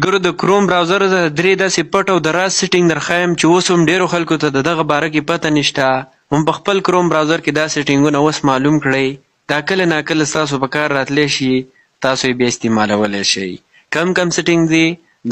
ګورو د کروم براوزر درې داسې پټ او د راز سیټینګ درښایم چې اوس هم ډېرو خلکو ته د دغه باره کې پته نشته. هم په خپل کروم براوزر کې دا سیټینګونه اوس معلوم کړئ. دا کله ناکله ستاسو په کار راتلی شي، تاسو یې بیا استعمالولی شئ. کم سیټینګ دي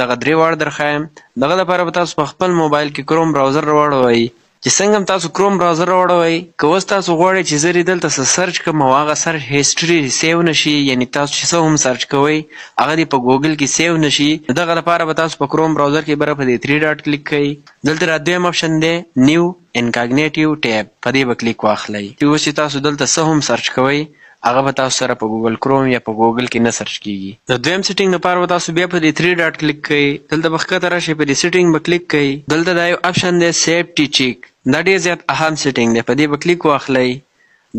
دغه درې واړه درښایم. دغه لپاره به تاسو په خپل موبایل کې کروم براوزر راواړوئ. چې څنګه هم تاسو کروم براوزر راواړوئ، که اوس تاسو غواړئ چې زه دلته څه سرچ کړم او هغه سرچ هیسټري سیو نشي، یعنې تاسو چې څه هم سرچ کوئ هغه دې په ګوګل کې سیو نشي، نو دغه لپاره به تاسو په کروم براوزر کې بره په دې 3 ډاټ کلیک کوئ. دلته را دویم آپشن دی نیو انکاګنیټیو ټیب، په دې به کلیک واخلئ. چې اوس چې تاسو دلته څه هم سرچ کوئ هغه به تاسو سره په ګوګل کروم یا په ګوګل کې نه سرچ کیږي. د دویم سیټینګ لپاره به تاسو بیا په دې 3 ډاټ کلیک کوئ. دلته به ښکته راشئ، په دې سیټینګ به کلیک کوئ. دلته دا یو آپشن دی سیفټي چیک، دا ډېر زیات اهم سیټینګ دی، په دې به کلیک واخلئ.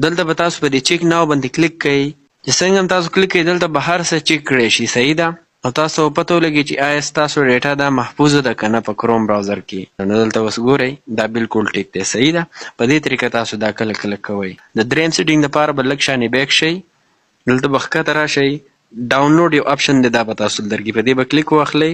دلته به تاسو په دې چیک ناو باندې کلیک کوئ. چې څنګه هم تاسو کلیک کوئ دلته به هر څه چیک کړی شي، صحیح ده، او تاسو پته ولګي چې آیا ستاسو ډیټا دا محفوظه ده که نه په کروم براوزر کې. نو دلته اوس ګورئ دا بالکل ټیک دی، صحیح ده. په دې طریقه تاسو دا کله کله کوئ. د دریم سیټینګ لپاره به لږ شانې بیک شئ. دلته به ښکته راشئ، ډاونلوډ یو آپشن دی، دا به تاسو درکړي، په دې به کلیک واخلئ.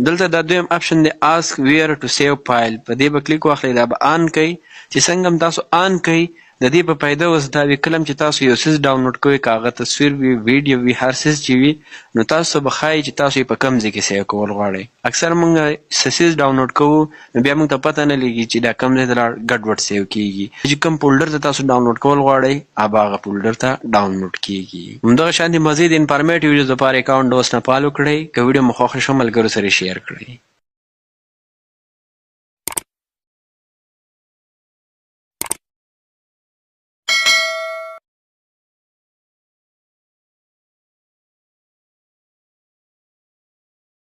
دلته دا دویم آپشن دی آسک ویر ټو سیو فایل، په دې به کلیک واخلئ، دا به آن کوئ. چې څنګه هم تاسو آن کوئ د دې په فایده اوس دا وي کله چې تاسو یو څیز ډاونلوډ کوئ، که هغه تصویر وي، ویډیو وي، هر څیز چې وي، نو تاسو به ښایي چې تاسو یې په کوم ځای کې سیو کول غواړئ. اکثر موږ څه څیز ډاونلوډ کوو نو بیا موږ ته پته نه لګي چې دا کوم ځای ته ګډوډ سیو کېږي. چې کوم فولډر ته تاسو ډاونلوډ کول غواړئ هغه هغه فولډر ته ډاونلوډ کېږي. همدغه شانتې مزید انفارمیټ ویډیوز لپاره اکاونټ اوس نه فالو کړئ. که ویډیو مو خوښه شوه ملګرو سره شیر کړئ.